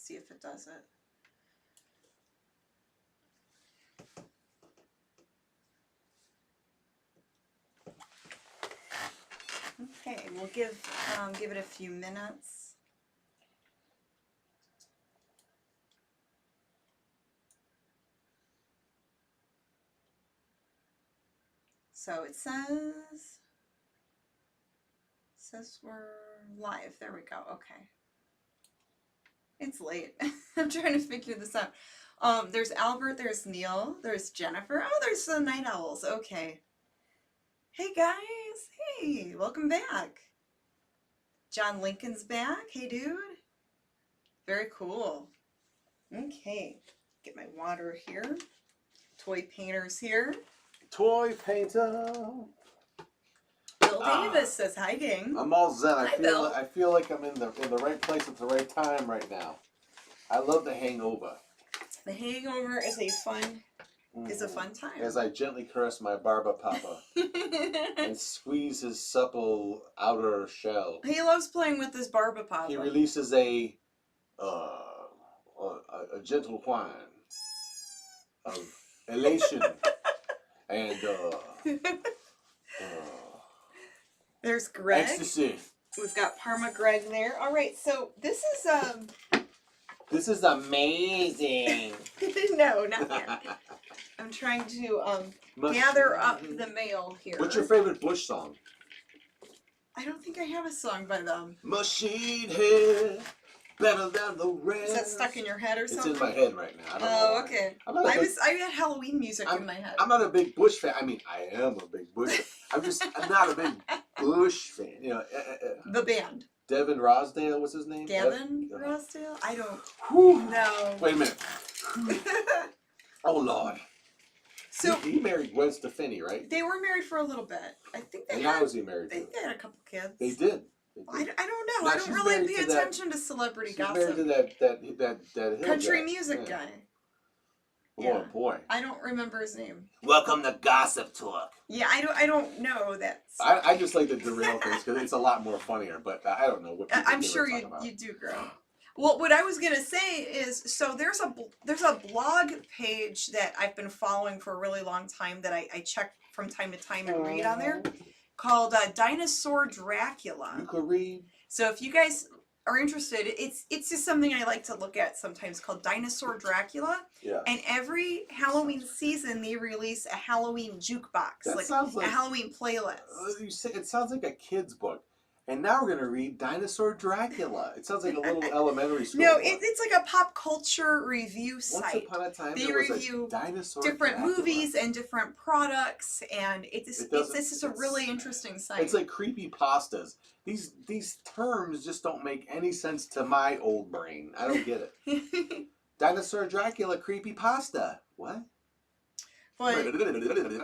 see if it does it. Okay, we'll give it a few minutes. So it says we're live. There we go. Okay. It's late. I'm trying to figure this out. There's Albert, there's Neil, there's Jennifer. Oh, there's the Night Owls. Okay. Hey guys. Hey, welcome back. John Lincoln's back. Hey dude. Very cool. Okay. Get my water here. Toy Painter's here. Toy Painter. Bill Davis says hi, gang. I'm all zen. Bill. I feel like I'm in the right place at the right time right now. I love The Hangover. The Hangover is a fun time. As I gently caress my Barba Papa and squeeze his supple outer shell. He loves playing with this Barba Papa. He releases a gentle whine of elation and there's Greg. ecstasy. We've got Parma Greg there. All right, so this is amazing. no, not yet. I'm trying to gather up the mail here. What's your favorite Bush song? I don't think I have a song by them. Machine Head, better than the rest. Is that stuck in your head or something? It's in my head right now. I don't know why. Okay. I had Halloween music in my head. I'm not a big Bush fan. I mean, I am a big Bush fan. I'm not a big Bush fan. You know, the band. Devin Rosdale, what's his name? Gavin Rosdale? I don't know. Wait a minute. Oh, Lord. So he married Gwen Stefani, right? They were married for a little bit. I think they how was he married? They had a couple kids. They did. I don't know. Now, I don't really pay attention to celebrity gossip. She's married to that country music guy. Oh boy. I don't remember his name. Welcome to Gossip Talk. Yeah, I don't know that. I just like to derail things because it's a lot more funnier, but I don't know what I'm sure you do, girl. Well, what I was gonna say is, so there's a blog page that I've been following for a really long time that I check from time to time and read on there, called Dinosaur Dracula. You could read. So if you guys are interested, it's just something I like to look at sometimes, called Dinosaur Dracula. Yeah. And every Halloween season they release a Halloween jukebox, like a Halloween playlist. You say it sounds like a kid's book. And now we're gonna read Dinosaur Dracula. It sounds like a little elementary school. No, it's like a pop culture review site. Once upon a time, they there was review a Dinosaur different Dracula. movies and different products, and it's just a really interesting site. It's like creepy pastas. These terms just don't make any sense to my old brain. I don't get it. Dinosaur Dracula creepy pasta. What? But I don't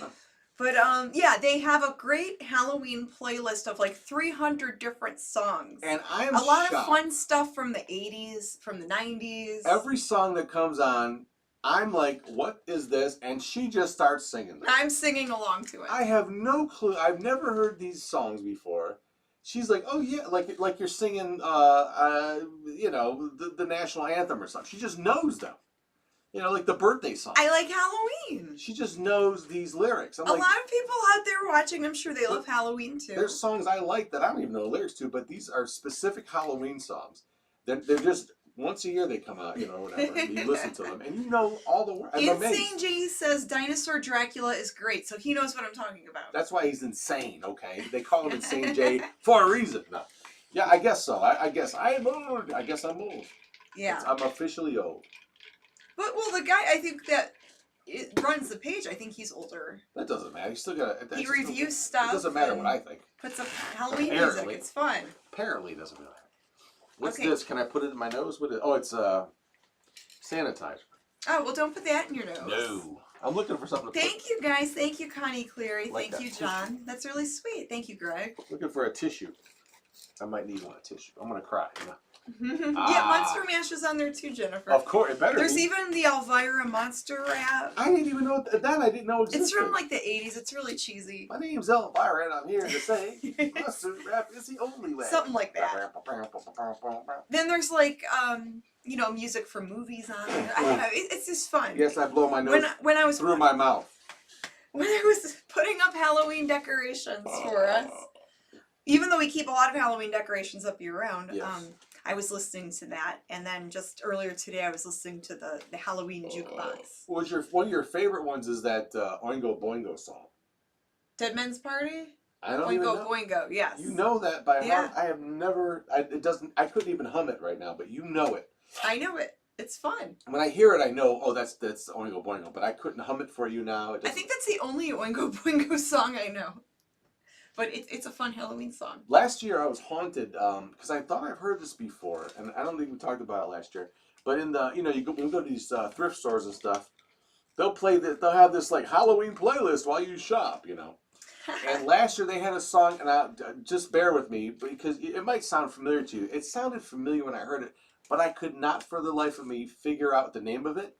know. But yeah, they have a great Halloween playlist of like 300 different songs. And I'm a lot shocked. of fun stuff from the 80s, from the 90s. Every song that comes on, I'm like, what is this? And she just starts singing this. I'm singing along to it. I have no clue. I've never heard these songs before. She's like, oh yeah, like you're singing, you know, the national anthem or something. She just knows them. You know, like the birthday song. I like Halloween. She just knows these lyrics. A lot of people out there watching, I'm sure they love Halloween too. There's songs I like that I don't even know the lyrics to, but these are specific Halloween songs. They're just, once a year they come out, you know, whatever. And you listen to them, and you know all the words. Insane Jay says Dinosaur Dracula is great, so he knows what I'm talking about. That's why he's insane, okay? They call him Insane Jay for a reason. No. Yeah, I guess so. I guess I'm old. I guess I'm old. Yeah. I'm officially old. But, well, the guy, I think that runs the page, I think he's older. That doesn't matter. He's still got to... He reviews stuff. It doesn't matter what I think. Puts up Halloween music. It's fun. Apparently it doesn't matter. What's this? Can I put it in my nose? What is, oh, it's sanitizer. Oh, well, don't put that in your nose. No. I'm looking for something to Thank you, guys. Thank you, Connie Cleary. Like Thank you, John. That's really sweet. Thank you, Greg. Looking for a tissue. I might need one, a tissue. I'm going to cry. Yeah, Monster Mash is on there too, Jennifer. Of course, it better There's be. even the Elvira Monster Rap. I didn't even know that. I didn't know existed. It's from like the 80s. It's really cheesy. My name's Elvira, and I'm here to say mustard rap is the only way. Something like that. Then there's like, you know, music from movies on there. I don't know. It's just fun. Yes, I blow my nose when I was through my mouth. When I was putting up Halloween decorations for us, even though we keep a lot of Halloween decorations up year round, yes. I was listening to that, and then just earlier today I was listening to the Halloween jukebox. One of your favorite ones is that Oingo Boingo song. Dead Men's Party? I don't even know. Boingo, yes. You know that by Yeah. heart. I have never. I couldn't even hum it right now, but you know it. I know it. It's fun. When I hear it, I know. Oh, that's Oingo Boingo. But I couldn't hum it for you now. I think that's the only Oingo Boingo song I know. But it's a fun Halloween song. Last year I was haunted because I thought I've heard this before, and I don't think we talked about it last year. But in the when you go to these thrift stores and stuff, they'll have this like Halloween playlist while you shop, you know. And last year they had a song, and just bear with me because it might sound familiar to you. It sounded familiar when I heard it, but I could not for the life of me figure out the name of it.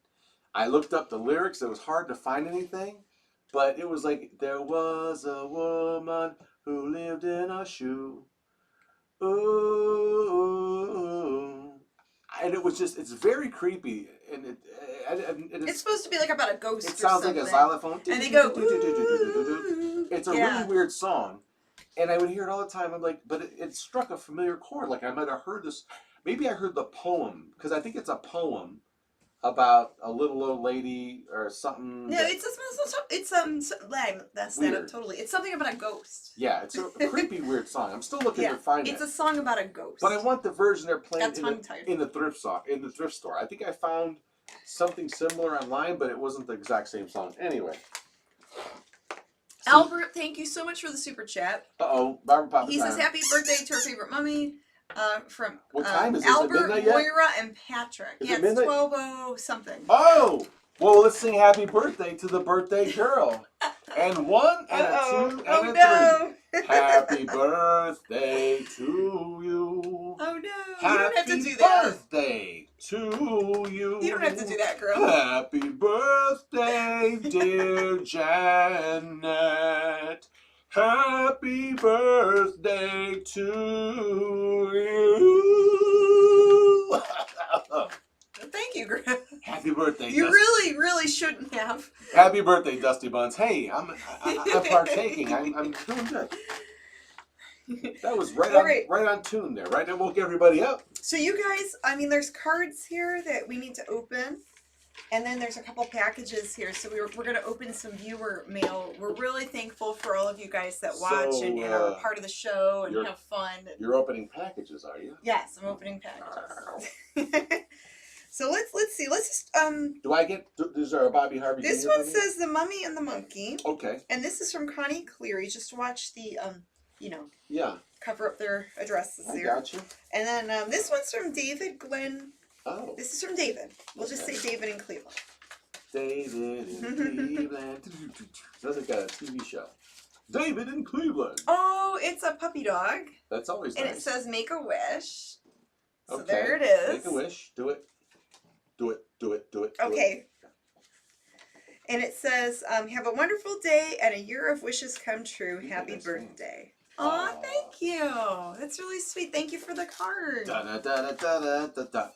I looked up the lyrics. It was hard to find anything. But it was like, there was a woman who lived in a shoe. Ooh. And it was just, it's very creepy. And it's supposed to be like about a ghost it sounds like a xylophone. And they go, it's a really weird song. And I would hear it all the time. I'm like, but it struck a familiar chord. Like I might have heard this. Maybe I heard the poem. Because I think it's a poem about a little old lady or something. No, that's weird. Totally. It's something about a ghost. Yeah, it's a creepy, weird song. I'm still looking to find it. It's a song about a ghost. But I want the version they're playing in the thrift store. I think I found something similar online, but it wasn't the exact same song. Anyway. Albert, thank you so much for the super chat. Barbara Papa. He says happy birthday to our favorite mummy. From what time is this? Albert, midnight yet? Moira, and Patrick. Is yeah, it it's midnight? 12:00 something. Oh! Well, let's sing happy birthday to the birthday girl. And one, and a two, and a three. Happy birthday to you. Oh no, happy you don't have to do that. Birthday to you. You don't have to do that, girl. Happy birthday, dear Janet. Happy birthday to you. Thank you, Griff. Happy birthday. You Dusty. Really shouldn't have. Happy birthday, Dusty Buns. Hey, I'm partaking. I'm doing good. That was right on tune there. Right, that woke everybody up. So you guys, I mean, there's cards here that we need to open. And then there's a couple packages here. So we're going to open some viewer mail. We're really thankful for all of you guys that watch and are part of the show and have fun. You're opening packages, are you? Yes, I'm opening packages. So let's see. Let's just Do I get? Is there a Bobby Harvey? This one says The Mummy and the Monkey. Okay. And this is from Connie Cleary. Just watch the Yeah. Cover up their addresses I here. got you. And then this one's from David Glenn. Oh. This is from David. We'll just say David in Cleveland. David in Cleveland. Sounds like a TV show. David in Cleveland. Oh, it's a puppy dog. That's always nice. And it says make a wish. So okay. there it is. Make a wish. Do it. Do it. Do it. Do it. Okay. And it says, have a wonderful day and a year of wishes come true. Happy birthday. Aw, thank you. That's really sweet. Thank you for the card. Da da da da da da da.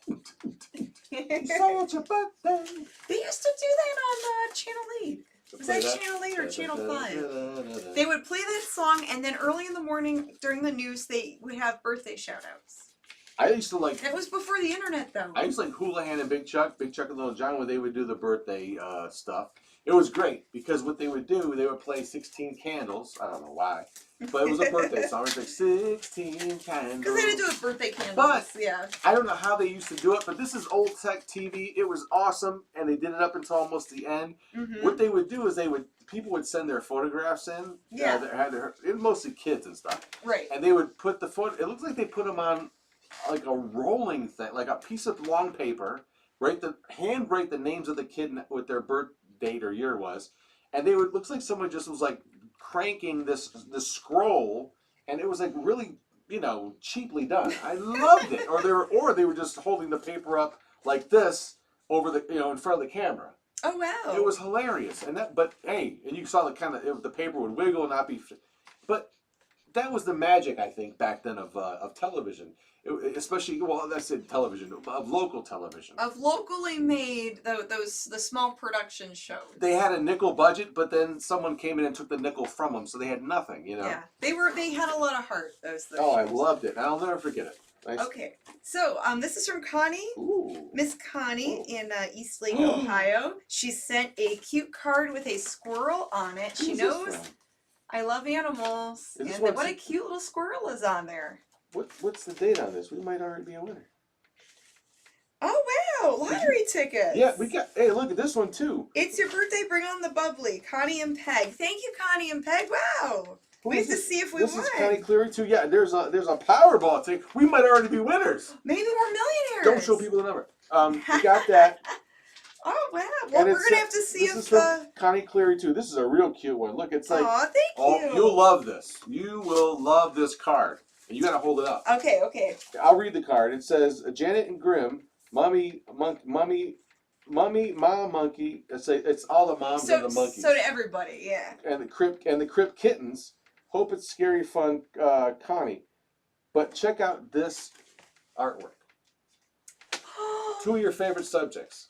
It's your birthday. They used to do that on Channel 8. Was that Channel 8 or Channel 5? They would play that song, and then early in the morning during the news, they would have birthday shout-outs. I used to like... That was before the internet, though. I used to like Houlihan and Big Chuck and Little John, when they would do the birthday stuff. It was great, because what they would do, they would play 16 Candles. I don't know why. But it was a birthday song. It was like 16 candles. Because they had to do with birthday candles. But yeah. I don't know how they used to do it, but this is old tech TV. It was awesome, and they did it up until almost the end. Mm-hmm. What they would do is people would send their photographs in. Yeah. It was mostly kids and stuff. Right. And they would put the photo. It looks like they put them on like a rolling thing, like a piece of long paper. Handwrite the names of the kid with their birth date or year was, and looks like someone just was like cranking this scroll, and it was like really you know, cheaply done. I loved it. Or they were just holding the paper up like this over the, you know, in front of the camera. Oh wow! It was hilarious, but hey, and you saw the paper would wiggle and not be, but that was the magic, I think, back then of television, especially, well, I said television, of local television, of locally made the small production shows. They had a nickel budget, but then someone came in and took the nickel from them, so they had nothing, you know. Yeah, they had a lot of heart. Those oh, shows. I loved it. I'll never forget it. Nice. Okay, so this is from Connie. Ooh. Miss Connie in Eastlake, Ohio. She sent a cute card with a squirrel on it. She knows I love animals. And what a cute little squirrel is on there. What's the date on this? We might already be a winner. Oh wow, lottery tickets. Yeah, we got, hey, look at this one too. It's your birthday, bring on the bubbly. Connie and Peg. Thank you, Connie and Peg. Wow. We have to see if we won. This is Connie Cleary too. Yeah, there's a Powerball ticket. We might already be winners. Maybe we're millionaires. Don't show people the number. We got that. Oh wow. Well, we're gonna have to see this is from Connie Cleary too. This is a real cute one. Look, it's like, oh, thank you. You'll love this. You will love this card. And you gotta hold it up. Okay, okay. I'll read the card. It says, Janet and Grimm, Mummy, Mom, Monkey. It's all the moms and the monkeys. So to everybody, yeah. And the Crypt Kittens. Hope it's scary fun, Connie. But check out this artwork. Two of your favorite subjects.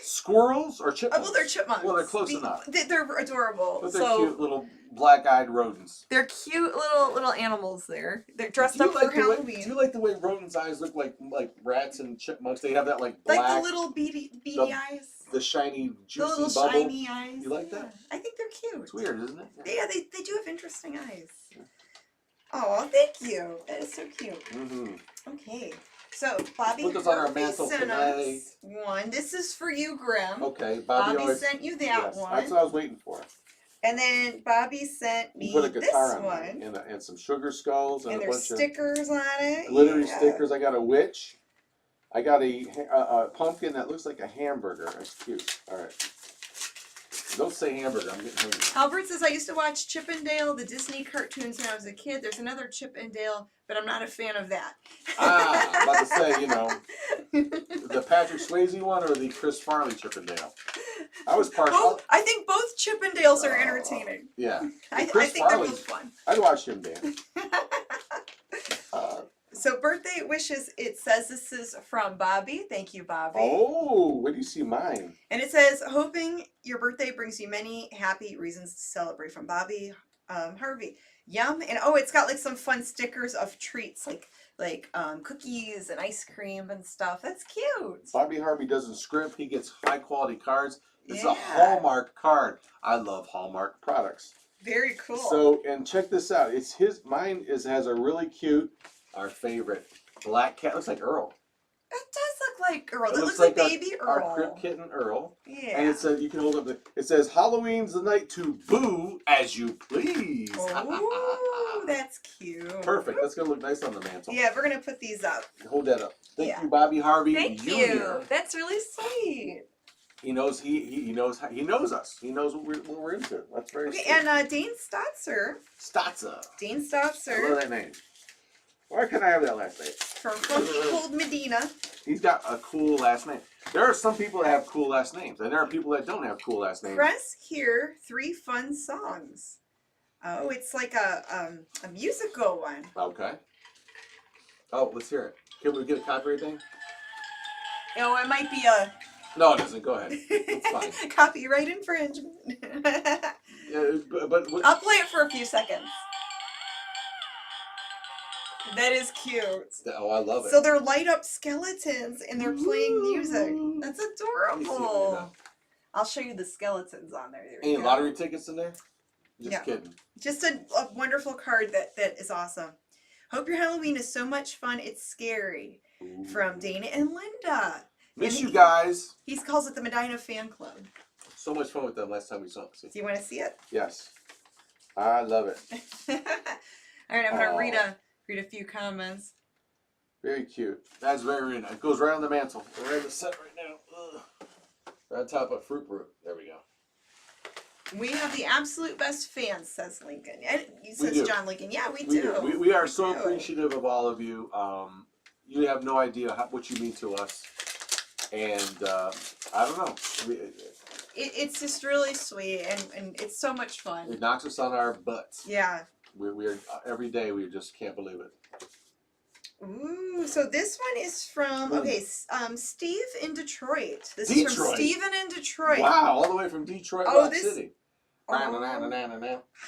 Squirrels or chipmunks? Well, they're chipmunks. Well, they're close enough. They're adorable. But they're cute little black-eyed rodents. They're cute little animals there. They're dressed up for Halloween. Do you like the way rodents' eyes look like rats and chipmunks? They have that like black... Like the little beady eyes. The shiny, juicy the little bubble. shiny eyes. You like that? I think they're cute. It's weird, isn't it? Yeah, they do have interesting eyes. Oh, thank you. That is so cute. Mm-hmm. Okay. So, Bobby put this on our mantle sent tonight. us one. This is for you, Grim. Okay, Bobby sent you that one. That's what I was waiting for. And then Bobby sent me put a this guitar on one. and some sugar skulls and a there's bunch stickers on it. of glittery stickers. I got a witch. I got a pumpkin that looks like a hamburger. That's cute. All right. Don't say hamburger. I'm getting hungry. Albert says, I used to watch Chip and Dale, the Disney cartoons when I was a kid. There's another Chip and Dale, but I'm not a fan of that. I'm about to say, you know, the Patrick Swayze one or the Chris Farley Chip and Dale. I was partial. I think both Chip and Dales are entertaining. Yeah. I think they're both fun. I'd watch him dance. So birthday wishes, it says this is from Bobby. Thank you, Bobby. Oh, where do you see mine? And it says, hoping your birthday brings you many happy reasons to celebrate, from Bobby Harvey. Yum. And oh, it's got like some fun stickers of treats like cookies and ice cream and stuff. That's cute. Bobby Harvey doesn't scrimp. He gets high quality cards. It's a Hallmark card. I love Hallmark products. Very cool. So, and check this out. Mine has a really cute, our favorite black cat. Looks like Earl. It does look like Earl. It looks like baby Earl. Our Crypt Kitten Earl. Yeah. And it says, you can hold up it says, Halloween's the night to boo as you please. Oh, that's cute. Perfect. That's going to look nice on the mantle. Yeah, we're going to put these up. Hold that up. Thank you, Bobby Harvey. Thank you. That's really sweet. He knows he knows us. He knows what we're into. That's very sweet. And Dane Stotzer. Dane Stotzer. I love that name. Why can't I have that last name? From Cold Medina. He's got a cool last name. There are some people that have cool last names, and there are people that don't have cool last names. Press here 3 fun songs. Oh, it's like a musical one. Okay. Oh, let's hear it. Can we get a copyright thing? Oh, it might be a... No, it doesn't. Go ahead. It's fine. Copyright infringement. Yeah, but I'll play it for a few seconds. That is cute. Oh, I love it. So they're light up skeletons and they're playing music. That's adorable. I'll show you the skeletons on there. Any lottery tickets in there? Just kidding. Just a wonderful card that is awesome. Hope your Halloween is so much fun. It's scary. Ooh. From Dana and Linda. Miss you guys. He calls it the Medina Fan Club. So much fun with them last time we saw it. Do you want to see it? Yes. I love it. All right, I'm going to read a few comments. Very cute. That's very nice. It goes right on the mantle. We're in the set right now. Right on top of fruit brew. There we go. We have the absolute best fans, says Lincoln. And We says do. John Lincoln. Yeah, we We do. do. We are so do. appreciative of all of you. You have no idea what you mean to us. And I don't know. It's just really sweet, and it's so much fun. It knocks us on our butts. Yeah. We are every day. We just can't believe it. Ooh, so this one is from Steve in Detroit. This is Detroit. from Steven in Detroit. Wow, all the way from Detroit, Rock City. Oh,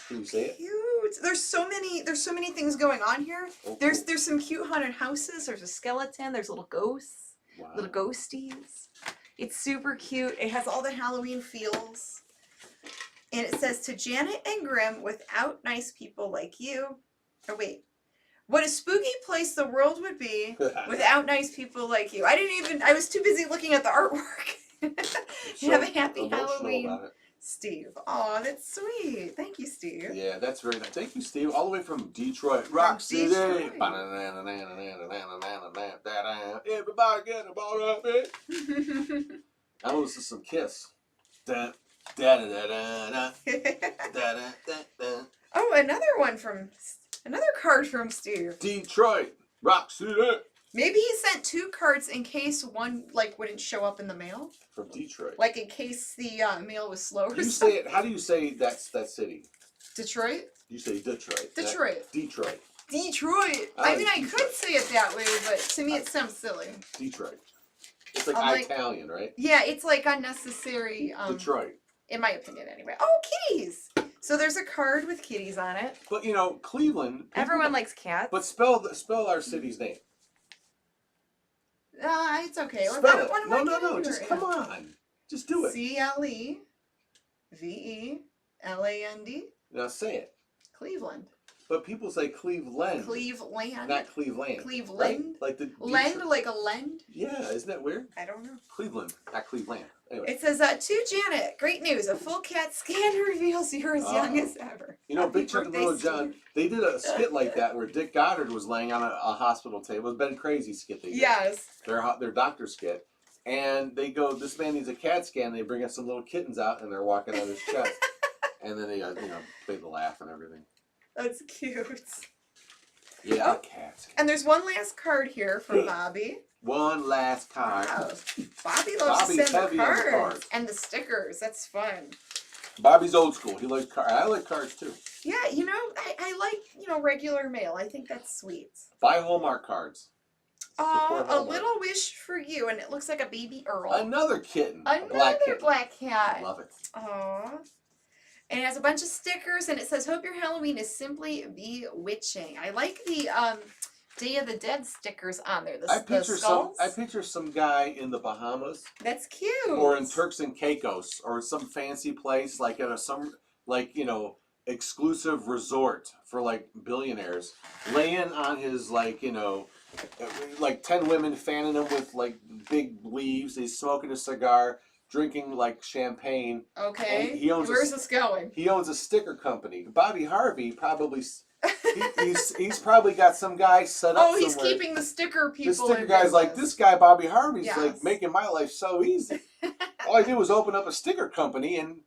Can you say it? cute. There's so many things going on here. Oh, There's cool. some cute haunted houses. There's a skeleton. There's little ghosts, Wow. little ghosties. It's super cute. It has all the Halloween feels. And it says, to Janet and Grim, without nice people like you. Oh, wait. What a spooky place the world would be without nice people like you. I was too busy looking at the artwork. You have a happy Halloween, Steve. Aw, that's sweet. Thank you, Steve. Yeah, that's very nice. Thank you, Steve. All the way from Detroit, Rock City. Detroit. Everybody get a ball up it. I want to listen to some Kiss. Da, da, da, da, da, da. Oh, another card from Steve. Detroit, Rock City. Maybe he sent 2 cards in case one wouldn't show up in the mail. From Detroit. Like in case the mail was slow or You something. say it. How do you say that city? Detroit? You say Detroit. Detroit. Detroit. Detroit. I I mean, I Detroit. could say it that way, but to me it sounds silly. Detroit. It's like I'm like- Italian, right? Yeah, it's like unnecessary. Detroit. In my opinion, anyway. Oh, kitties! So there's a card with kitties on it. But you know, Cleveland. Everyone likes cats. But spell our city's name. It's okay. Spell it. No. Just come on. Just do it. CLEVELAND. Now say it. Cleveland. But people say Cleveland. Cleveland. Not Cleveland. Cleveland. Right? Like the Lend, Detroit. like a lend? Yeah, isn't that weird? I don't know. Cleveland, not Cleveland. Anyway. It says, to Janet, great news. A full cat scan reveals you're as young as ever. You know, Happy Big Chuck and birthday, Little John, Steve. they did a skit like that where Dick Goddard was laying on a hospital table. It's been a crazy skit they did. Yes. Their doctor skit. And they go, this man needs a CAT scan. They bring us some little kittens out and they're walking on his chest. And then they laugh and everything. That's cute. Yeah, Oh. a CAT scan. And there's one last card here from Bobby. One last card. Wow. Bobby loves Bobby's to send heavy the on the cards. cards. And the stickers. That's fun. Bobby's old school. He likes cards. I like cards too. Yeah, I like, regular mail. I think that's sweet. Buy Hallmark cards. Support A Hallmark. little wish for you. And it looks like a baby Earl. Another kitten. A Another black kitten. black cat. Love it. Aww. And it has a bunch of stickers, and it says, hope your Halloween is simply bewitching. I like the Day of the Dead stickers on there. I The skulls. picture some guy in the Bahamas That's cute. or in Turks and Caicos or some fancy place like at exclusive resort for like billionaires, laying on his like 10 women fanning him with like big leaves. He's smoking a cigar, drinking like champagne. Okay. And he owns Where's this going? He owns a sticker company. Bobby Harvey probably he's probably got some guy set up. Oh, he's somewhere. keeping the sticker people. The sticker in guy's like, business. this guy Bobby Harvey's Yes. like making my life so easy. All I did was open up a sticker company, and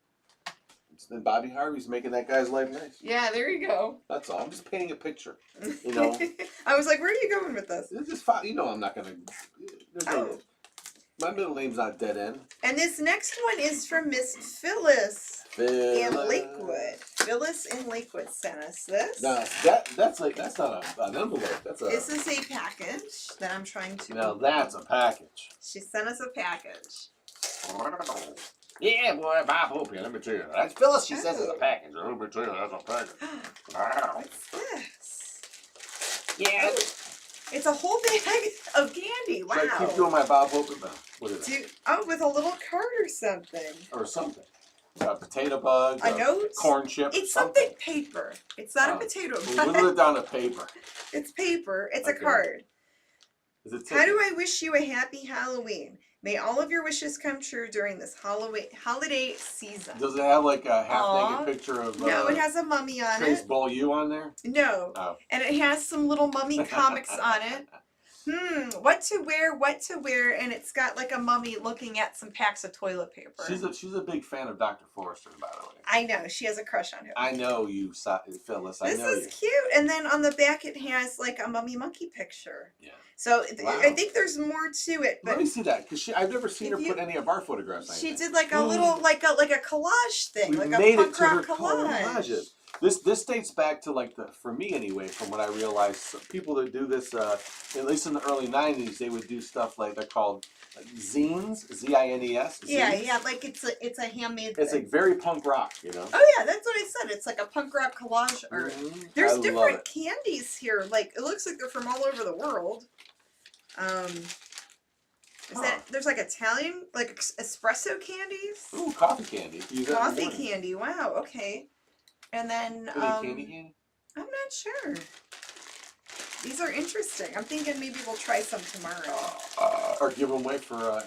then Bobby Harvey's making that guy's life nice. Yeah, there you go. That's all. I'm just painting a picture. I was like, where are you going with this? It's just fine. I'm not gonna. My middle name's not Dead End. And this next one is from Miss Phyllis in Lakewood. Phyllis in Lakewood sent us this. No, that's not an envelope. This is a package that I'm trying to. Now open. that's a package. She sent us a package. Yeah, boy, Bob Hope here. Let me tell you. That's Phyllis. She says it's a package. Let me tell you, that's a package. Wow. What's this? Yeah. Oh, it's a whole bag of candy. Wow. Should I keep doing my Bob Hope now? What is it? With a little card or something. Or something. A potato bug. A note. Corn chip. It's something paper. It's not a potato We'll whittle it down to paper. It's paper. It's Okay. a card. Is it How do I wish you a happy Halloween? May all of your wishes come true during this holiday season. Does it have like a Aw. half-naked picture of No, it has a mummy on Trace it. Bull U on there? No. Oh. And it has some little mummy comics on it. What to wear, and it's got like a mummy looking at some packs of toilet paper. She's a big fan of Dr. Forrester, by the way. I know, she has a crush on him. I know you, Phyllis. I know you. This is cute. And then on the back it has like a mummy monkey picture. Yeah. So wow. I think there's more to it. But let me see that, because I've never seen her put any of our photographs on. She did like a little like a collage thing, we like made a punk it to her rock collage. collages. This dates back to like for me anyway, from what I realized, people that do this, at least in the early '90s, they would do stuff like they're called zines, Z-I-N-E-S. Yeah, like it's a handmade. It's like very punk rock, you know. Oh yeah, that's what I said. It's like a punk rock collage art. There's different candies here. Like it looks like they're from all over the world. There's like Italian, like espresso candies. Ooh, coffee candy. Coffee candy. Wow. Okay. And then candy? I'm not sure. These are interesting. I'm thinking maybe we'll try some tomorrow. Or give them away for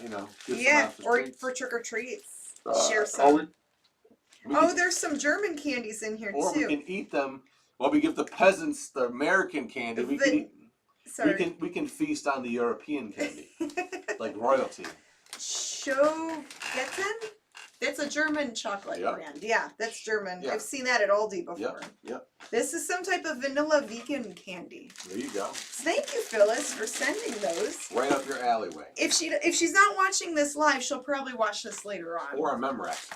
or for trick or treats. Share some. There's some German candies in here or too. Or we can eat them. Well, we give the peasants the American candy. We can feast on the European candy, like royalty. Schogetten? That's a German chocolate brand. Yeah, that's German. I've seen that at Aldi before. Yep. This is some type of vanilla vegan candy. There you go. Thank you, Phyllis, for sending those. Right up your alleyway. If she's not watching this live, she'll probably watch this later on. Or a Memorex.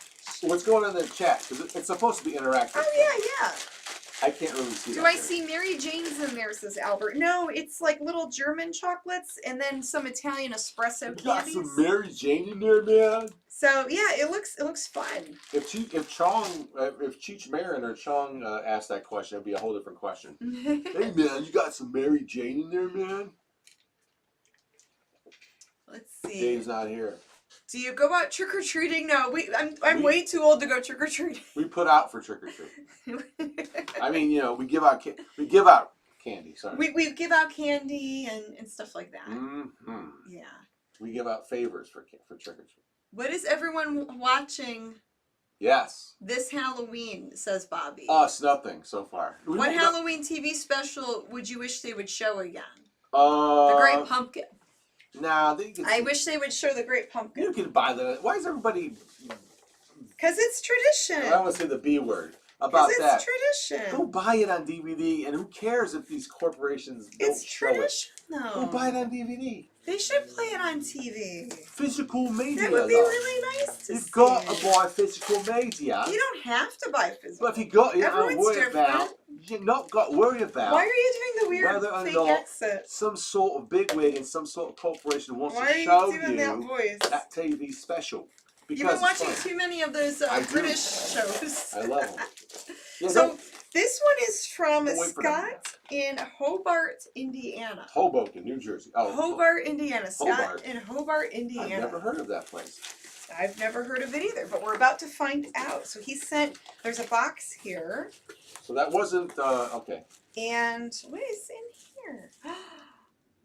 What's going on in the chat? Because it's supposed to be interactive. Oh yeah. I can't really see. Do I see Mary Jane's in there? Says Albert. No, it's like little German chocolates and then some Italian espresso candies. Got some Mary Jane in there, man. So yeah, it looks fun. If Cheech Marin or Chong asked that question, it'd be a whole different question. Hey man, you got some Mary Jane in there, man? Let's see. Dave's not here. Do you go out trick or treating? No, I'm way too old to go trick or treating. We put out for trick or treat. I mean, we give out candy. Sorry. We give out candy and stuff like that. Mm-hmm. Yeah. We give out favors for trick or treat. What is everyone watching? Yes. This Halloween, says Bobby. Us, nothing so far. What Halloween TV special would you wish they would show again? The Great Pumpkin. Nah, I wish they would show the Great Pumpkin. You can buy that. Why is everybody? Because it's tradition. I don't want to say the B word about that. It's tradition. Go buy it on DVD, and who cares if these corporations don't show it? It's tradition, though. Go buy it on DVD. They should play it on TV. Physical media. That would be really nice to see. You've got to buy physical media. You don't have to buy physical. But if you got it, you're not got to worry about. Why are you doing the weird whether or fake not accent? Some sort of bigwig and some sort of corporation wants to show you that TV special. You've been watching too many of those British shows. I love them. Yeah, so this one is from Scott in Hobart, Indiana. Hoboken, New Jersey. Oh, Hobart, Indiana. Scott in Hobart, Indiana. I've never heard of that place. I've never heard of it either, but we're about to find out. So he sent, there's a box here. So that wasn't, okay. And what is in here?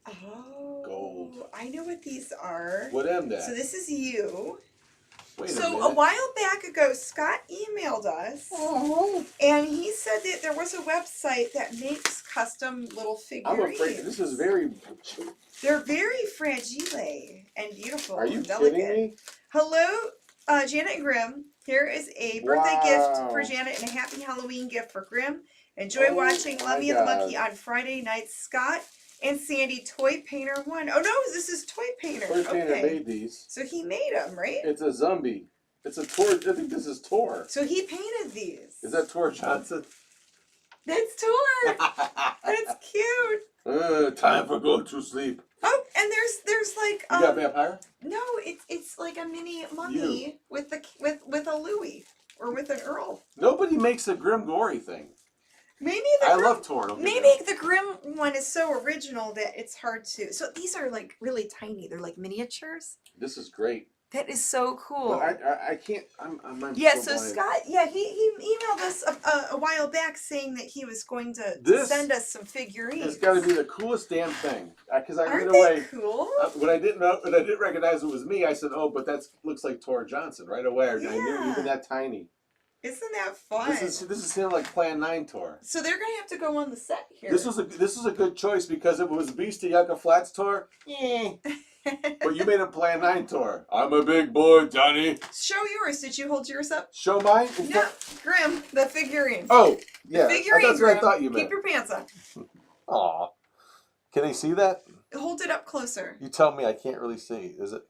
Oh. Gold. I know what these are. What am that? So this is you. Wait So a while back ago, Scott emailed us, and he said that there was a website that makes custom little figurines. I'm afraid this is very... They're very fragile and beautiful. Are you delicate. kidding me? Hello, Janet and Grimm. Here is a birthday gift for Janet and a happy Halloween gift for Grimm. Enjoy watching Mummy and the Monkey on Friday nights. Scott and Sandy, Toy Painter 1. Oh no, this is Toy Painter. Toy Painter made these. So he made them, right? It's a zombie. It's a Tor. I think this is Tor. So he painted these. Is that Tor Johnson? That's Tor. That's cute. Time for go to sleep. Oh, and there's like you got vampire? No, it's like a mini mummy with a Louie or with an Earl. Nobody makes a Grim Gory thing. Maybe I love Tor. Maybe the Grimm one is so original that it's hard to. So these are like really tiny. They're like miniatures. This is great. That is so cool. But I can't. I'm so Scott, he emailed us a while back saying that he was going to send us some figurines. It's got to be the coolest damn thing. Because I Aren't right away. Cool? When I didn't recognize it was me, I said, "Oh, but that looks like Tor Johnson." Right away, I knew even that tiny. Isn't that fun? This is him like Plan 9 tour. So they're gonna have to go on the set here. This was a good choice because if it was Beast of Yucca Flats tour, but you made a Plan 9 tour. I'm a big boy, Johnny. Show yours. Did you hold yours up? Show mine? No, Grim, the figurine. Oh, yeah. The figurine, That's what I Grim. thought you meant. Keep your pants on. Aw. Can they see that? Hold it up closer. You tell me I can't really see. Is it?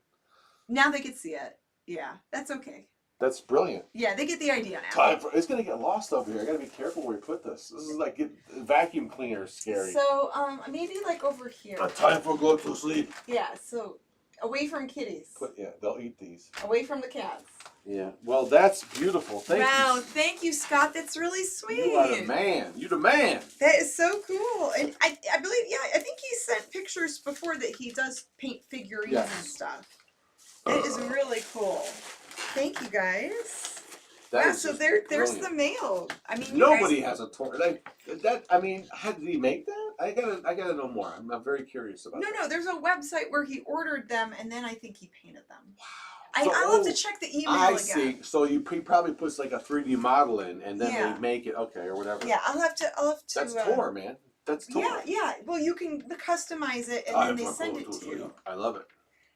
Now they can see it. Yeah, that's okay. That's brilliant. Yeah, they get the idea now. It's going to get lost over here. I got to be careful where we put this. This is like vacuum cleaner scary. So, maybe like over here. Time for go to sleep. Yeah, so away from kitties. They'll eat these. Away from the cats. Yeah. Well, that's beautiful. Thank you. Wow, thank you, Scott. That's really sweet. You are the man. You the man. That is so cool. And I believe, yeah, I think he sent pictures before that he does paint figurines and stuff. That is really cool. Thank you, guys. Wow, so there's brilliant. the mail. I mean, Nobody has a tour. I mean, how did he make that? I gotta know more. I'm very curious about that. No, there's a website where he ordered them and then I think he painted them. Wow. I'll have to check the email again. I see. So he probably puts like a 3D model in, and then they make it or whatever. Yeah, I'll have to. That's tour, man. That's tour. Yeah. Well, you can customize it and then they send it to you. I love it.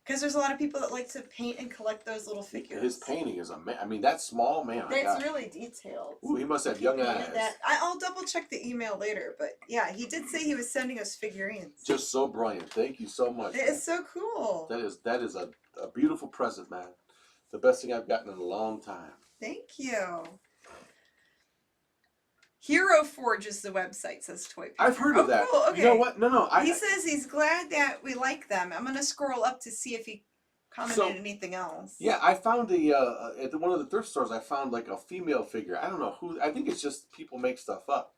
Because there's a lot of people that like to paint and collect those little figures. His painting is I mean, that small man. That's really detailed. Ooh, he must have young eyes. I'll double check the email later, but yeah, he did say he was sending us figurines. Just so brilliant. Thank you so much. It is so cool. That is a beautiful present, man. The best thing I've gotten in a long time. Thank you. Hero Forge is the website, says Toy Painter. I've heard of that. Cool. Okay. You know what? No. He says he's glad that we like them. I'm going to scroll up to see if he commented anything else. Yeah, I found at one of the thrift stores, I found like a female figure. I don't know who. I think it's just people make stuff up.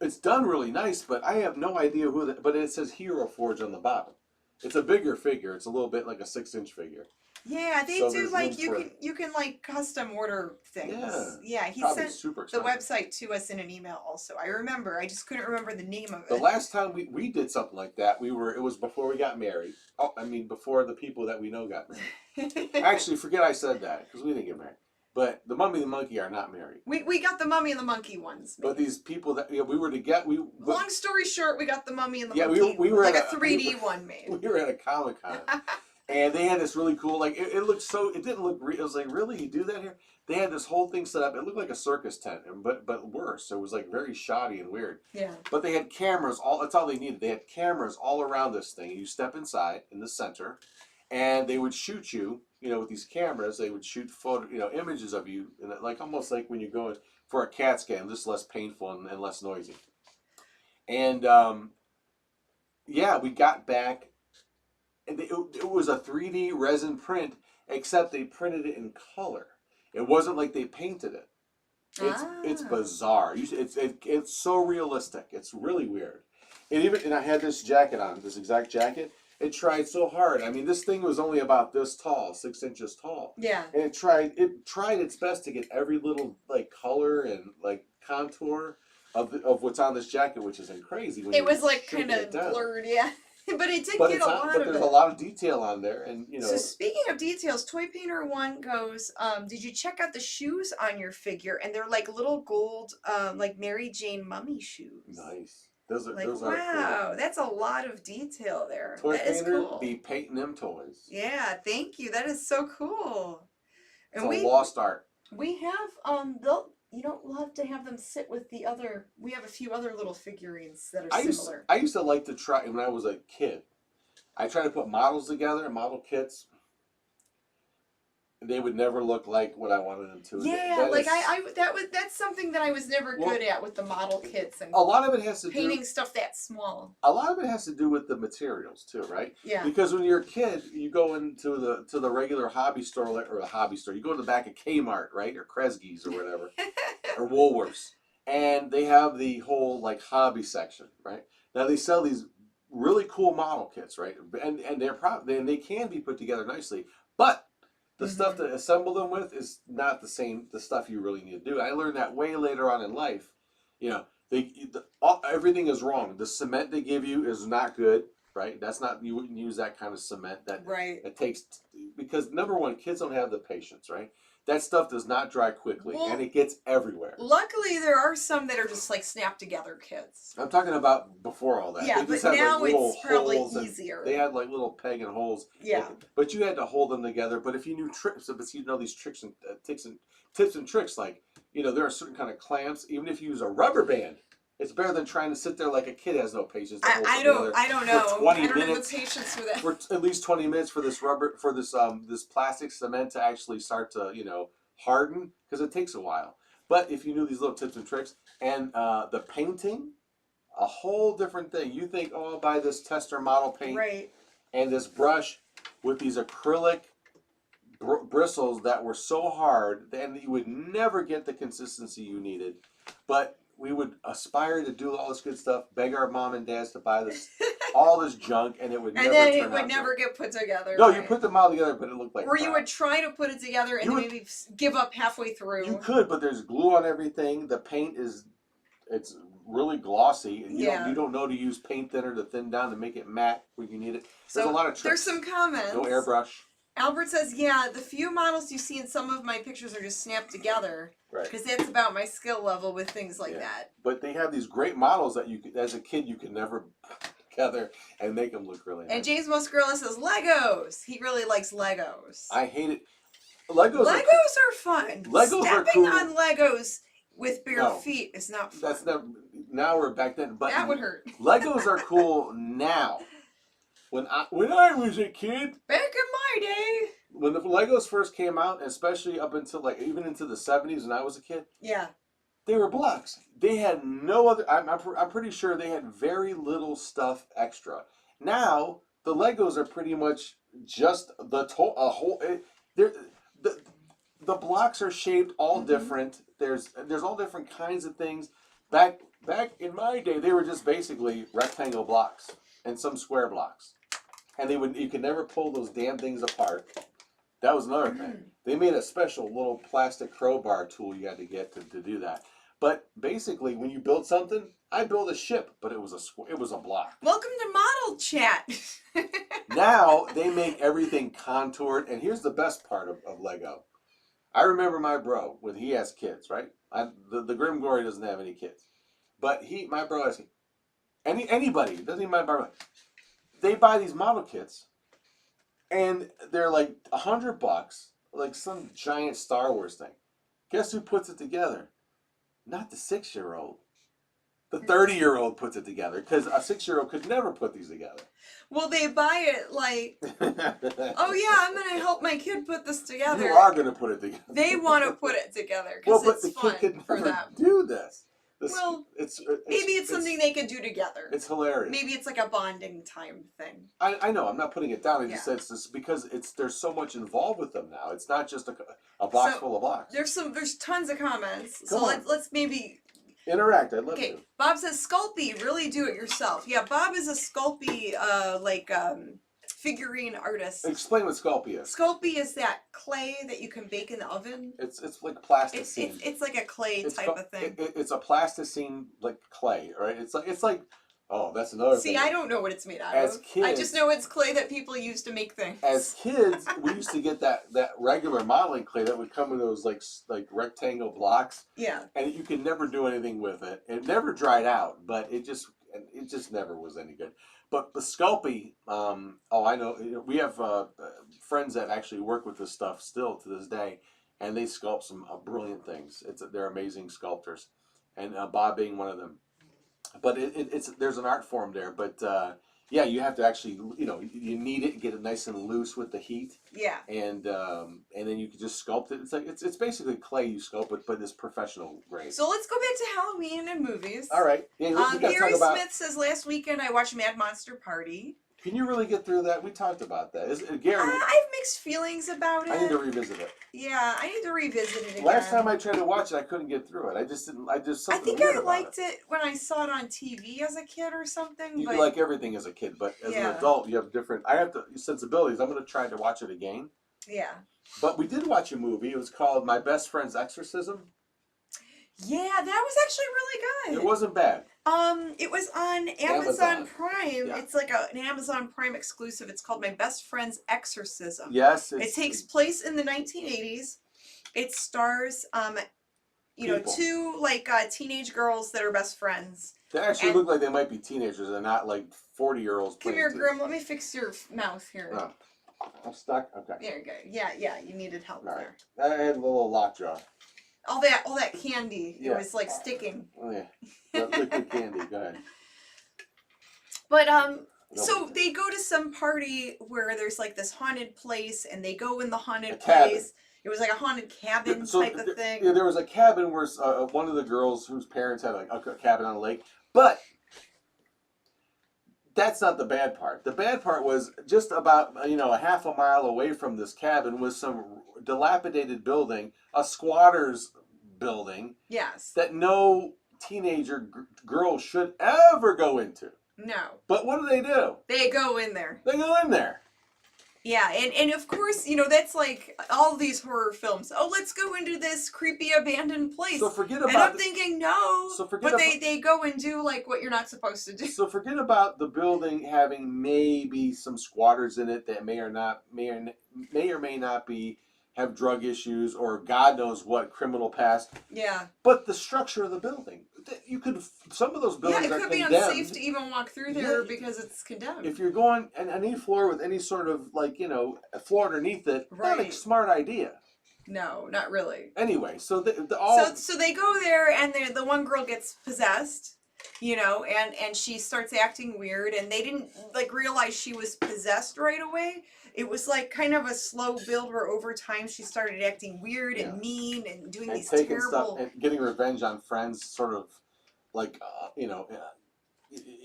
It's done really nice, but I have no idea who. But it says Hero Forge on the bottom. It's a bigger figure. It's a little bit like a 6-inch figure. Yeah, they do like you can like custom order things. Yeah, he sent the website to us in an email also. I remember. I just couldn't remember the name of it. The last time we did something like that, it was before we got married. Oh, I mean before the people that we know got married. Actually, forget I said that because we didn't get married. But the Mummy and the Monkey are not married. We got the Mummy and the Monkey ones. But these people that we were to get long story short, we got the Mummy and the Monkey. Yeah, we were like a 3D one made. We were at a Comic-Con. And they had this really cool, like, it looked so, it didn't look real. It was like, really? You do that here? They had this whole thing set up. It looked like a circus tent, but worse. It was like very shoddy and weird. Yeah. But they had cameras, that's all they needed. They had cameras all around this thing. You step inside in the center, and they would shoot you, with these cameras. They would shoot images of you, and like almost like when you go for a CAT scan, just less painful and less noisy. And, yeah, we got back. And it was a 3D resin print, except they printed it in color. It wasn't like they painted it. It's bizarre. It's so realistic. It's really weird. And I had this jacket on, this exact jacket. It tried so hard. I mean, this thing was only about this tall, 6 inches tall. Yeah. And it tried its best to get every little like color and like contour of what's on this jacket, which isn't crazy. It was like kind of blurred, yeah. But it did get a lot of it. But there's a lot of detail on there, and So speaking of details, Toy Painter 1 goes, did you check out the shoes on your figure? And they're like little gold, like Mary Jane mummy shoes. Nice. Those are wow, cool. That's a lot of detail there. Toy That is Painter cool. be painting them toys. Yeah, thank you. That is so cool. It's a lost art. We have we'll have to have them sit with the other. We have a few other little figurines that are similar. I used to like to try when I was a kid. I tried to put models together, model kits. They would never look like what I wanted them to. Yeah, that's something that I was never good at with the model kits and a lot of it has to painting stuff that small. A lot of it has to do with the materials too, right? Yeah. Because when you're a kid, you go into the regular hobby store or a hobby store. You go to the back of Kmart, right, or Kresge's or whatever, or Woolworths, and they have the whole like hobby section, right? Now they sell these really cool model kits, right? And they can be put together nicely, but the stuff to assemble them with is not the stuff you really need to do. I learned that way later on in life. Everything is wrong. The cement they give you is not good, right? That's not, you wouldn't use that kind of cement. That takes, because number one, kids don't have the patience, right? that stuff does not dry quickly, Well, and it gets everywhere. Luckily, there are some that are just like snap together kits. I'm talking about before all that. Yeah, they just but had now like little it's probably holes easier. They had like little peg and holes. Yeah. But you had to hold them together. But if you knew tricks, but you know these tricks and tips and tricks, like, you know, there are certain kind of clamps. Even if you use a rubber band, it's better than trying to sit there like a kid has no patience. I don't know. For 20 I don't minutes, have the patience for that. For at least 20 minutes for this this plastic cement to actually start to, you know, harden, because it takes a while. But if you knew these little tips and tricks, and the painting, a whole different thing. You think, oh, I'll buy this tester model paint, Right. and this brush with these acrylic bristles that were so hard, and you would never get the consistency you needed. But we would aspire to do all this good stuff, beg our mom and dads to buy this, all this junk, and it would never turn out. And then it would never get put together. No, right? you put them all together, but it looked like Or crap. you would try to put it together and then maybe give up halfway through. You could, but there's glue on everything. The paint it's really glossy, and you don't know to use paint thinner to thin down to make it matte when you need it. There's a lot of tricks. There's some comments. No airbrush. Albert says, yeah, the few models you see in some of my pictures are just snapped together. Right. Because that's about my skill level with things like that. But they have these great models that you could, as a kid, you could never put together and make them look really nice. And James Muscarella says, Legos. He really likes Legos. I hate it. Legos are fun. Legos Stepping are cool. on Legos with bare feet is not fun. That's not, now we're back then. But that would hurt. Legos are cool now. When I was a kid, back in my day, when the Legos first came out, especially up until like even into the 70s when I was a kid, yeah, they were blocks. They had no other. I'm pretty sure they had very little stuff extra. Now the Legos are pretty much just the whole. The blocks are shaped all different. There's all different kinds of things. Back in my day, they were just basically rectangle blocks and some square blocks. And you could never pull those damn things apart. That was another thing. They made a special little plastic crowbar tool you had to get to do that. But basically, when you build something, I built a ship, but it was a block. Welcome to Model Chat. Now they make everything contoured, and here's the best part of Lego. I remember my bro when he has kids, right? The Grim Gory doesn't have any kids, but my bro has anybody doesn't even mind. They buy these model kits, and they're like $100, like some giant Star Wars thing. Guess who puts it together? Not the 6-year-old. The 30-year-old puts it together, because a 6-year-old could never put these together. Well, they buy it like, oh yeah, I'm going to help my kid put this together. You are going to put it together. They want to put it together because it's fun the kid could for never them. do this. Well, maybe it's something they could do together. It's hilarious. Maybe it's like a bonding time thing. I know. I'm not putting it down. I just said it's just because there's so much involved with them now. It's not just a box full of blocks. There's tons of comments. Come on. Let's maybe interact. I'd love to. Bob says Sculpey, really do it yourself. Yeah, Bob is a Sculpey figurine artist. Explain what Sculpey is. Sculpey is that clay that you can bake in the oven. It's like plasticine. It's like a clay type of thing. It's a plasticine like clay, right? It's like oh, that's another thing. See, I don't know what it's made out of. Kids, I just know it's clay that people use to make things. As kids, we used to get that regular modeling clay that would come in those like rectangle blocks. Yeah. And you could never do anything with it. It never dried out, but it just never was any good. But the Sculpey, I know, we have friends that actually work with this stuff still to this day, and they sculpt some brilliant things. They're amazing sculptors, and Bob being one of them. But there's an art form there. But yeah, you have to actually, you knead it, get it nice and loose with the heat. Yeah. And then you can just sculpt it. It's basically clay you sculpt it, but it's professional grade. So let's go back to Halloween and movies. All right. Yeah, Gary Smith says last weekend I watched Mad Monster Party. Can you really get through that? We talked about that. Gary, I have mixed feelings about it. I need to revisit it. Yeah, I need to revisit it again. Last time I tried to watch it, I couldn't get through it. I think I liked it when I saw it on TV as a kid or something. You like everything as a kid, but as an adult, you have different. I have sensibilities. I'm going to try to watch it again. Yeah. But we did watch a movie. It was called My Best Friend's Exorcism. Yeah, that was actually really good. It wasn't bad. It was on Amazon Prime. Yeah. It's like an Amazon Prime exclusive. It's called My Best Friend's Exorcism. Yes. It takes place in the 1980s, It stars, you know, People. two like teenage girls that are best friends. They actually And- look like they might be teenagers and not like 40-year-olds. Come here, Grim. Let me fix your mouth here. Oh, I'm stuck. Okay. There you go. Yeah. You needed help All right. there. I had a little lockjaw. All that candy. Yeah. It was like sticking. Oh yeah. That liquid candy. Go ahead. But so they go to some party where there's like this haunted place, and they go in the haunted place. It was like a haunted cabin type of thing. Yeah, there was a cabin where one of the girls whose parents had like a cabin on a lake. But that's not the bad part. The bad part was just about a half a mile away from this cabin was some dilapidated building, a squatter's building. Yes. That no teenager girl should ever go into. No. But what do? They go in there. They go in there. Yeah, and of course, that's like all these horror films. Oh, let's go into this creepy abandoned place. So forget about. And I'm thinking no. So forget. But they go and do like what you're not supposed to do. So forget about the building having maybe some squatters in it that may or may not be have drug issues or God knows what criminal past. Yeah. But the structure of the building, some of those buildings it could are be condemned. unsafe to even walk through there because it's condemned. If you're going on any floor with any sort of a floor underneath it, Right. not a smart idea. No, not really. Anyway, so so they go there, and the one girl gets possessed, and she starts acting weird, and they didn't realize she was possessed right away. It was like kind of a slow build where over time she started acting weird and mean and doing these taking terrible stuff and getting revenge on friends, sort of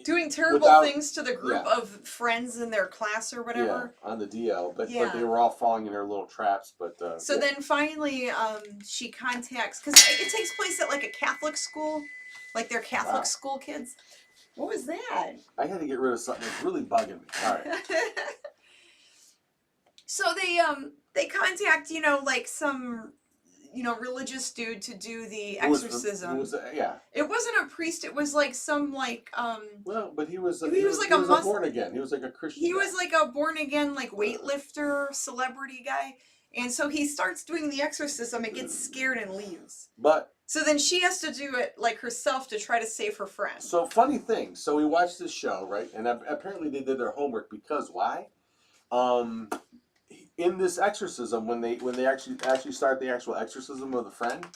doing terrible things to the group of friends in their class or whatever. Yeah, on the DL, but they were all falling in her little traps. But so then finally, she contacts, because it takes place at like a Catholic school, like they're Catholic school kids. What was that? I had to get rid of something that's really bugging me. All right. So they contact like some religious dude to do the exorcism. It wasn't a priest. It was like some Well, but he was like a born again. He was like a Christian. He was like a born again weightlifter celebrity guy, and so he starts doing the exorcism and gets scared and leaves. But so then she has to do it herself to try to save her friend. So funny thing. So we watched this show, right? And apparently they did their homework because why? In this exorcism, when they actually start the actual exorcism of the friend,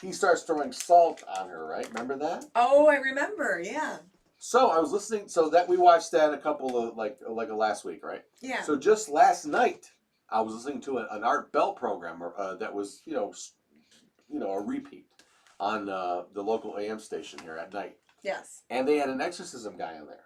he starts throwing salt on her, right? Remember that? Oh, I remember. Yeah. So I was listening. So that we watched that a couple of like last week, right? Yeah. So just last night, I was listening to an Art Bell program that was a repeat on the local AM station here at night. Yes. And they had an exorcism guy on there.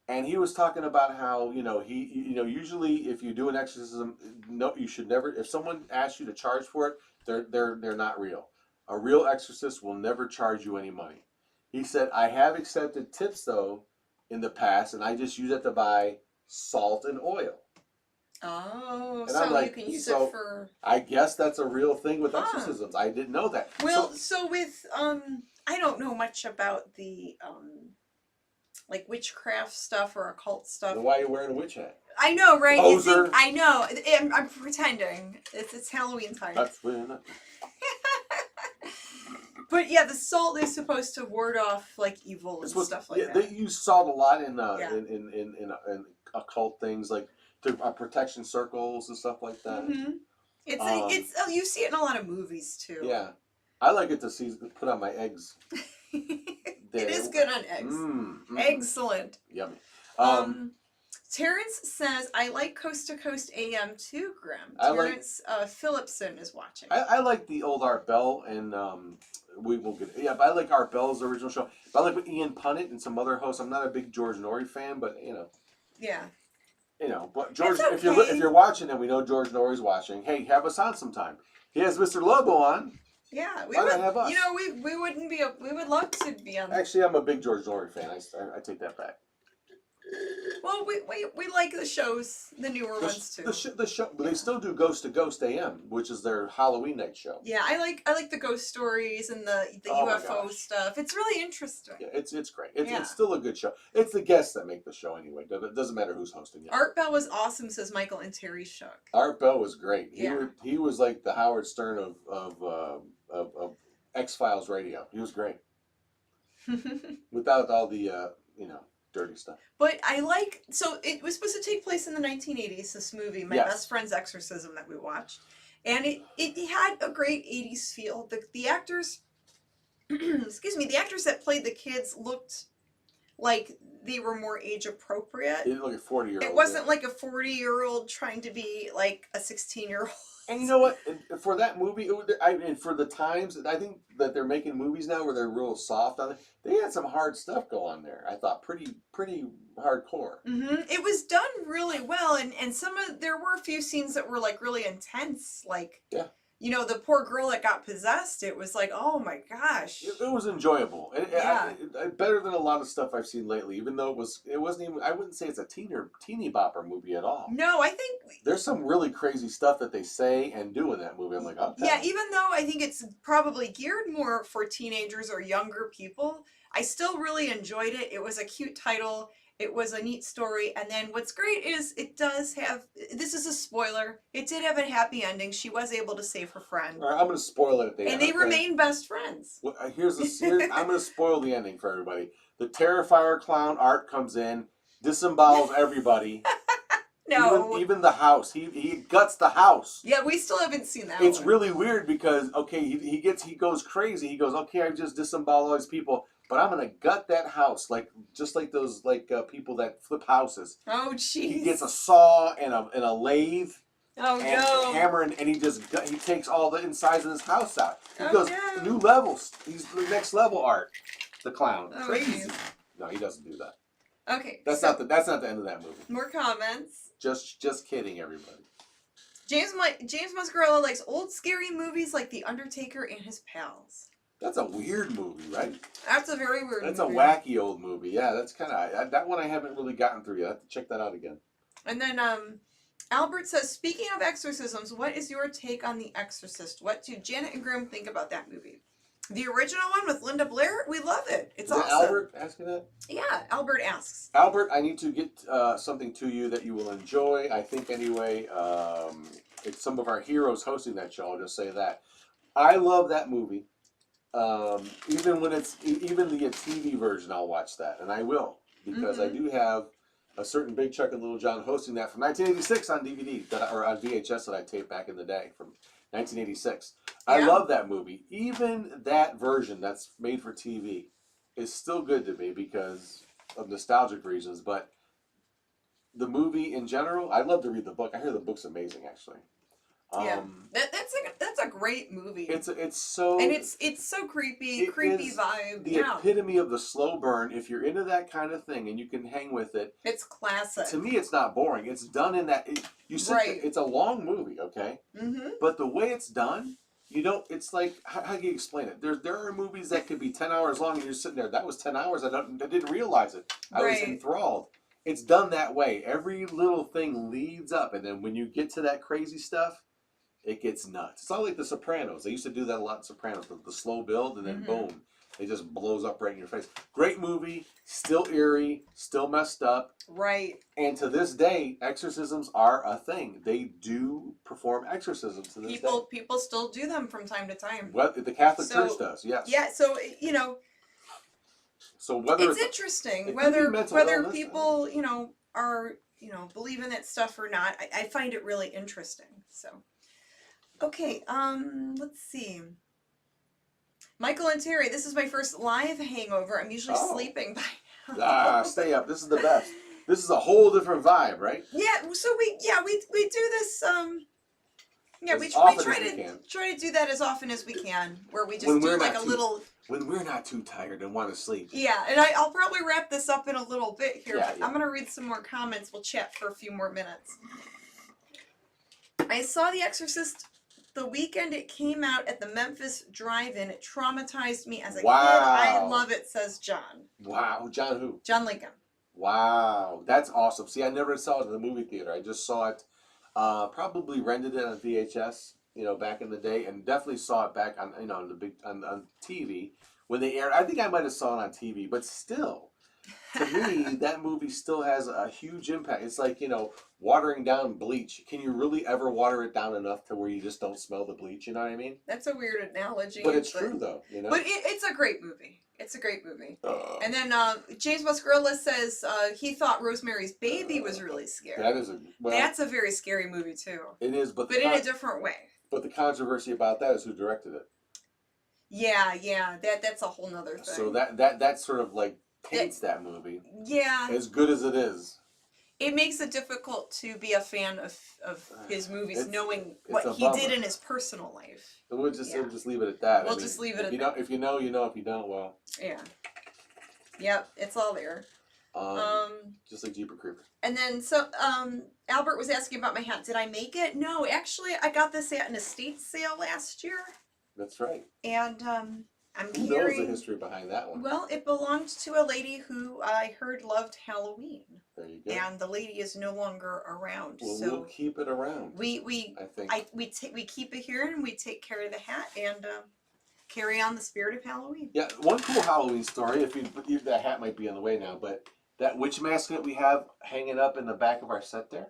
And he was talking about how, usually if you do an exorcism, no, you should never, if someone asks you to charge for it, they're not real. A real exorcist will never charge you any money. He said, I have accepted tips though in the past, and I just use it to buy salt and oil. Oh, and so like, you can use it for... I guess that's a real thing with exorcisms. I didn't know that. Well, so with, I don't know much about the, witchcraft stuff or occult stuff. Then why are you wearing a witch hat? I know, right? Poser. I know. I'm pretending. It's Halloween time. That's really not. But yeah, the salt is supposed to ward off evil and stuff like that. They use salt a lot in occult things, like protection circles and stuff like that. Mm-hmm. It's you see it in a lot of movies too. Yeah, I like it to put on my eggs. It is good on eggs. Excellent. Yummy. Terrence says, I like Coast to Coast AM too, Grim. Terrence Phillipson is watching. I like the old Art Bell, and we will get it. Yeah, but I like Art Bell's original show. But I like with Ian Punnett and some other hosts. I'm not a big George Norrie fan, but Yeah. But George, okay. if you're watching and we know George Norrie's watching, hey, have us on sometime. He has Mr. Lobo on. Yeah, we Why would. not have us? We wouldn't be. We would love to be on. Actually, I'm a big George Norrie fan. I take that back. Well, we like the shows, the newer ones too. The show, but they still do Ghost to Ghost AM, which is their Halloween night show. Yeah, I like the ghost stories and the Oh my UFO gosh. stuff. It's really interesting. Yeah, it's great. It's, Yeah. it's still a good show. It's the guests that make the show anyway. It doesn't matter who's hosting it. Art Bell was awesome, says Michael and Terry Shook. Art Bell was great. Yeah. He was like the Howard Stern of X-Files radio. He was great. Without all the dirty stuff. But I like, so it was supposed to take place in the 1980s, this movie, My Yes. Best Friend's Exorcism, that we watched. And it had a great 80s feel. The actors, excuse me, the actors that played the kids looked like they were more age appropriate. He looked like a 40-year-old. It wasn't like a 40-year-old trying to be like a 16-year-old. And you know what? For that movie, for the times, I think that they're making movies now where they're real soft on it. They had some hard stuff go on there. I thought pretty hardcore. It was done really well, and there were a few scenes that were like really intense, like Yeah. You know, the poor girl that got possessed. It was like, oh my gosh. It was enjoyable. Yeah. Better than a lot of stuff I've seen lately. Even though it wasn't even. I wouldn't say it's a teeny bopper movie at all. No, I think There's some really crazy stuff that they say and do in that movie. I'm like, okay. yeah. Even though I think it's probably geared more for teenagers or younger people, I still really enjoyed it. It was a cute title. It was a neat story. And then what's great is it does have, this is a spoiler, it did have a happy ending. She was able to save her friend. All right, I'm going to spoil it at the end. And they okay? remain best friends. Well, I'm going to spoil the ending for everybody. The Terrifier clown Art comes in, disembowels everybody. No. Even the house. He guts the house. Yeah, we still haven't seen that It's one. really weird because, okay, he goes crazy. He goes, okay, I've just disemboweled all these people, but I'm going to gut that house, just like those people that flip houses. Oh, jeez. He gets a saw and a lathe. Oh, And no. hammer, and he takes all the insides of his house out. He Oh, goes, no. new levels. He's the next level Art, the clown. Oh, Crazy. geez. No, he doesn't do that. Okay. That's not the end of that movie. More comments. Just kidding, everybody. James Muscarella likes old scary movies like The Undertaker and His Pals. That's a weird movie, right? That's a very weird That's movie. a wacky old movie. Yeah, that's kind of that one I haven't really gotten through yet. I have to check that out again. And then Albert says, speaking of exorcisms, what is your take on The Exorcist? What do Janet and Groom think about that movie? The original one with Linda Blair, we love it. It's awesome. Is that Albert asking that? Yeah, Albert asks. Albert, I need to get something to you that you will enjoy. I think anyway. It's some of our heroes hosting that show. I'll just say that. I love that movie. Even the TV version, I'll watch that, and I will because I do have a certain Big Chuck and Little John hosting that from 1986 on DVD or on VHS that I taped back in the day from 1986. Yeah. I love that movie. Even that version that's made for TV is still good to me because of nostalgic reasons. But the movie in general, I love to read the book. I hear the book's amazing, actually. Yeah, that's a great movie. It's so and it's so creepy, creepy vibe. The epitome of the slow burn. If you're into that kind of thing and you can hang with it, it's classic. To me, it's not boring. It's done in that you sit there, it's a long movie, okay? But the way it's done, you don't. It's like how do you explain it? There are movies that could be 10 hours long, and you're sitting there. That was 10 hours. I didn't realize it. I was enthralled. It's done that way. Every little thing leads up, and then when you get to that crazy stuff, it gets nuts. It's not like The Sopranos. They used to do that a lot in Sopranos. The slow build, and then boom, it just blows up right in your face. Great movie, still eerie, still messed up. Right. And to this day, exorcisms are a thing. They do perform exorcisms to this day. People still do them from time to time. Well, the Catholic Church does, yes. Yeah, so So whether it's interesting whether people are believe in that stuff or not. I find it really interesting. So. Okay, let's see. Michael and Terry, this is my first live hangover. I'm usually sleeping by now. Stay up. This is the best. This is a whole different vibe, right? Yeah, so we do this we try to do that as often as we can, where we just do like a little when we're not too tired and want to sleep. Yeah, and I'll probably wrap this up in a little bit here, but I'm going to read some more comments. We'll chat for a few more minutes. I saw The Exorcist the weekend it came out at the Memphis Drive-In. It traumatized me as a kid. I love it, says John. Wow. John who? John Lincoln. Wow, that's awesome. See, I never saw it in the movie theater. I just saw it, probably rented it on VHS, back in the day, and definitely saw it back on, on the big on TV when they aired. I think I might have saw it on TV, but still, to me, that movie still has a huge impact. It's like, watering down bleach. Can you really ever water it down enough to where you just don't smell the bleach? You know what I mean? That's a weird analogy. But it's true, though. But it's a great movie. It's a great movie. And then James Muscarella says he thought Rosemary's Baby was really scary. That's a very scary movie, too. It is, but in a different way. But the controversy about that is who directed it. Yeah. That's a whole nother thing. So that sort of like taints that movie. Yeah. As good as it is. It makes it difficult to be a fan of his movies, knowing what he bummer. did in his personal life. We'll just leave it at that. We'll just leave it at that. If you know, you know. If you don't, well. Yeah. Yep, it's all there. Just like Jeepers Creepers. And then Albert was asking about my hat. Did I make it? No, actually, I got this at an estate sale last year. That's right. And Who knows the history behind that one? Well, it belonged to a lady who I heard loved Halloween. There you go. And the lady is no longer around. Well, so we'll keep it around. We keep it here, and we take care of the hat and carry on the spirit of Halloween. Yeah, one cool Halloween story. That hat might be on the way now, but that witch mask that we have hanging up in the back of our set there.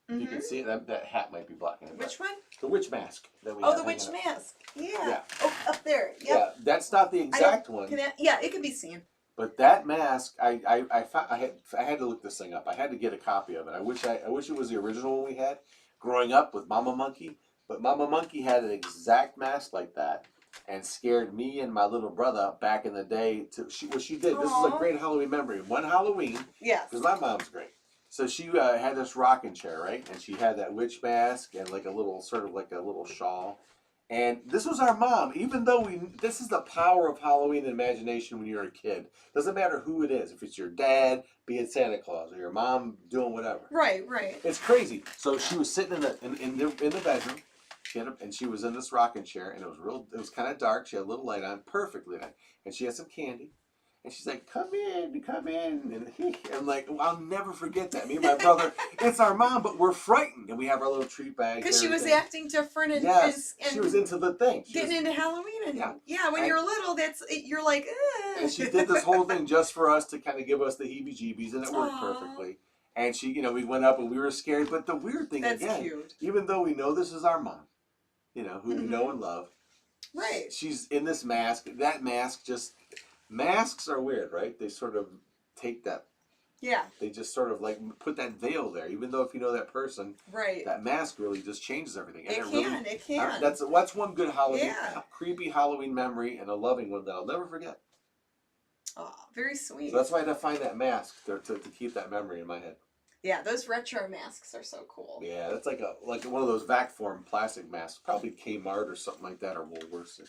You can see it. That hat might be blocking it. Which one? The witch mask that we have. Oh, the witch mask. Yeah. Oh, up there. Yep. Yeah, that's not the exact one. It can be seen. But that mask, I had to look this thing up. I had to get a copy of it. I wish it was the original one we had growing up with MummyAndMonkey. But MummyAndMonkey had an exact mask like that, and scared me and my little brother back in the day. What she did. Aww. This is a great Halloween memory. One Halloween. Yes. Because my mom's great. So she had this rocking chair, right? And she had that witch mask and like a little shawl. And this was our mom, even though this is the power of Halloween and imagination when you're a kid. Doesn't matter who it is. If it's your dad being Santa Claus or your mom doing whatever. Right. It's crazy. So she was sitting in the bedroom. And she was in this rocking chair, and it was kind of dark. She had a little light on, perfectly on. And she had some candy. And she's like, come in. And I'm like, I'll never forget that. Me and my brother, it's our mom, but we're frightened. And we have our little treat bag. Because she was acting different. And she was into the thing. Getting into Halloween. And when you're little, you're like, ugh. And she did this whole thing just for us to kind of give us the heebie-jeebies, and it worked perfectly. And she, we went up and we were scared. But the weird thing, cute. Even though we know this is our mom, who we know and love. Right. She's in this mask. That mask masks are weird, right? They sort of take that. Yeah. They just sort of like put that veil there, even though if you know that person, right? That mask really just changes everything. And it can. That's one good Halloween, creepy Halloween memory, and a loving one that I'll never forget. Oh, very sweet. So that's why I had to find that mask to keep that memory in my head. Yeah, those retro masks are so cool. Yeah, that's like one of those vac form plastic masks, probably Kmart or something like that, or Woolworths.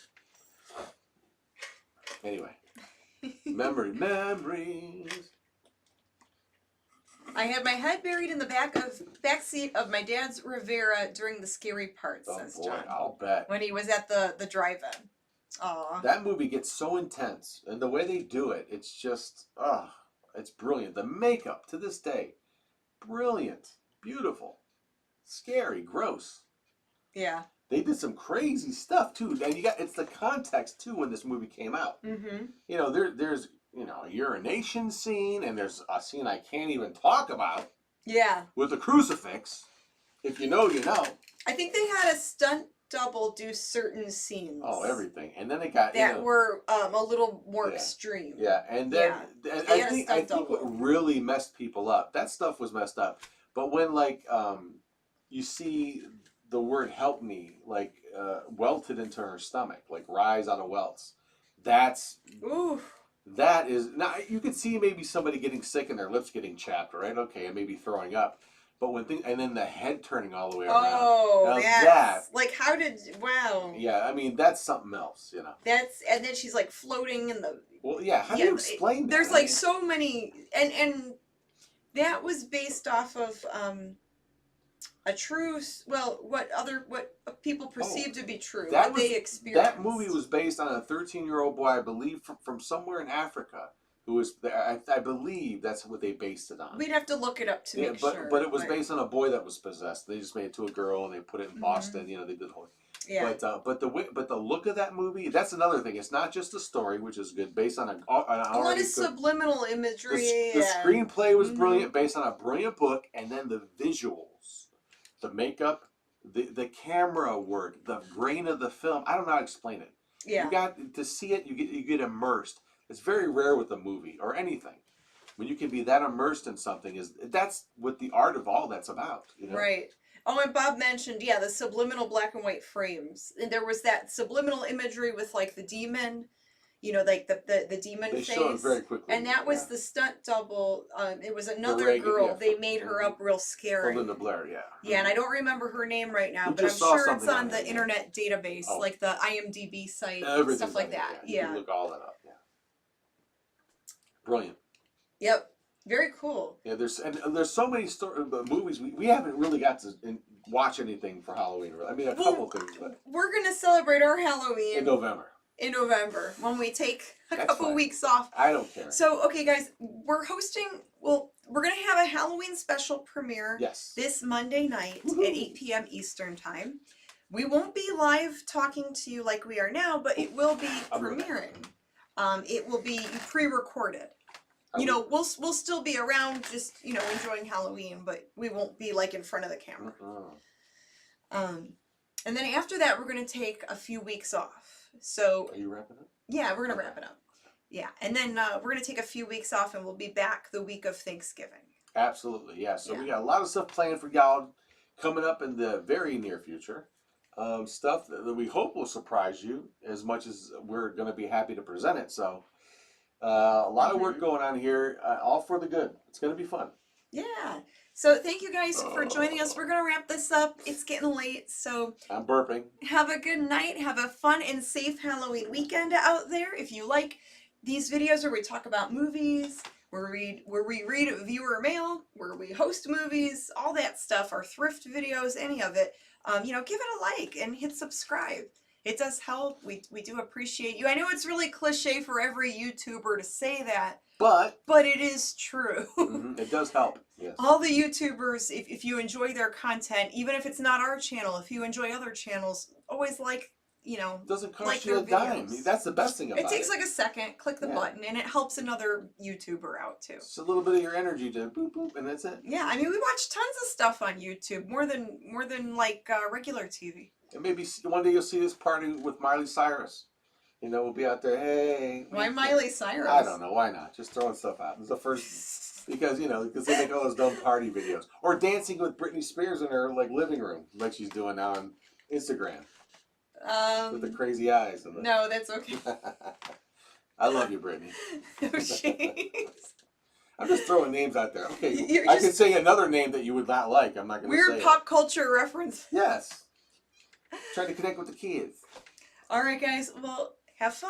Anyway, memories. I had my head buried in the back seat of my dad's Rivera during the scary parts. Oh says boy, John. I'll bet. When he was at the drive-in. Aw. That movie gets so intense, and the way they do it, it's just it's brilliant. The makeup to this day. Brilliant, beautiful, scary, gross. Yeah. They did some crazy stuff too, and it's the context too when this movie came out. Mm-hmm. There's a urination scene, and there's a scene I can't even talk about. Yeah. With a crucifix. If you know, you know. I think they had a stunt double do certain scenes. Oh, everything, and then they got that were a little more extreme. Yeah, and then I think what really messed people up. That stuff was messed up, but when you see the word "help me" welted into her stomach, like rise out of welts. That is now you could see maybe somebody getting sick and their lips getting chapped, right? Okay, and maybe throwing up. But and then the head turning all the way around. Oh, that's wow. Yeah, I mean that's something else, and then she's like floating in the. Well, yeah. How do you explain that? There's so many, and that was based off of a true. Well, what people perceive to be true. They experienced. That movie was based on a 13-year-old boy, I believe, from somewhere in Africa, who was I believe that's what they based it on. We'd have to look it up to make sure. But it was based on a boy that was possessed. They just made it to a girl and they put it in Boston. You know, they did the whole. Yeah. But the look of that movie, that's another thing. It's not just a story, which is good, based on a lot of subliminal imagery. The screenplay was brilliant, based on a brilliant book, and then the visuals, the makeup, the camera work, the grain of the film. I don't know how to explain it. Yeah. You got to see it. You get immersed. It's very rare with a movie or anything when you can be that immersed in something. That's what the art of all that's about. You know? Right. Oh, and Bob mentioned, the subliminal black and white frames. And there was that subliminal imagery with, like, the demon, you know, like the demon face. They showed it very quickly. And that was the stunt double. It was another girl. They made her up real scary. Linda Blair, yeah. Yeah, and I don't remember her name right now, but I'm sure it's on the internet database, like the IMDb site, stuff like that. You can look all that up, yeah. Brilliant. Yep. Very cool. Yeah, there's so many movies we haven't really got to watch anything for Halloween. I mean, a couple things, but we're gonna celebrate our Halloween in November. In November, when we take a couple weeks off. I don't care. So, okay, guys, we're hosting. Well, we're gonna have a Halloween special premiere. Yes. This Monday night at 8 p.m. Eastern time. We won't be live talking to you like we are now, but it will be premiering. It will be pre-recorded. You know, we'll still be around, just, you know, enjoying Halloween, but we won't be, like, in front of the camera. And then after that, we're going to take a few weeks off. So, are you wrapping up? Yeah, we're going to wrap it up. Yeah, and then we're going to take a few weeks off, and we'll be back the week of Thanksgiving. Absolutely, yeah. So we got a lot of stuff planned for y'all coming up in the very near future. Stuff that we hope will surprise you as much as we're going to be happy to present it. So, a lot of work going on here, all for the good. It's going to be fun. Yeah. So thank you guys for joining us. We're going to wrap this up. It's getting late, so I'm burping. Have a good night. Have a fun and safe Halloween weekend out there. If you like these videos where we talk about movies, where we read viewer mail, where we host movies, all that stuff, our thrift videos, any of it, you know, give it a like and hit subscribe. It does help. We do appreciate you. I know it's really cliche for every YouTuber to say that. But it is true. It does help. Yes. All the YouTubers, if you enjoy their content, even if it's not our channel, if you enjoy other channels, always you know, it doesn't cost you a dime. That's the best thing about it. It takes like a second, click the button, and it helps another YouTuber out too. It's a little bit of your energy to boop boop, and that's it. Yeah, I mean, we watch tons of stuff on YouTube, more than like regular TV. And maybe one day you'll see this party with Miley Cyrus. You know, we'll be out there, hey. Why Miley Cyrus? I don't know. Why not? Just throwing stuff out. It's the first, because, you know, because they make all those dumb party videos. Or dancing with Britney Spears in her, like, living room, like she's doing now on Instagram. With the crazy eyes. And no, that's okay. I love you, Britney. Oh, jeez. I'm just throwing names out there. Okay, I could say another name that you would not like. I'm not going to say weird pop culture reference. Yes. Trying to connect with the kids. All right, guys. Well, have fun.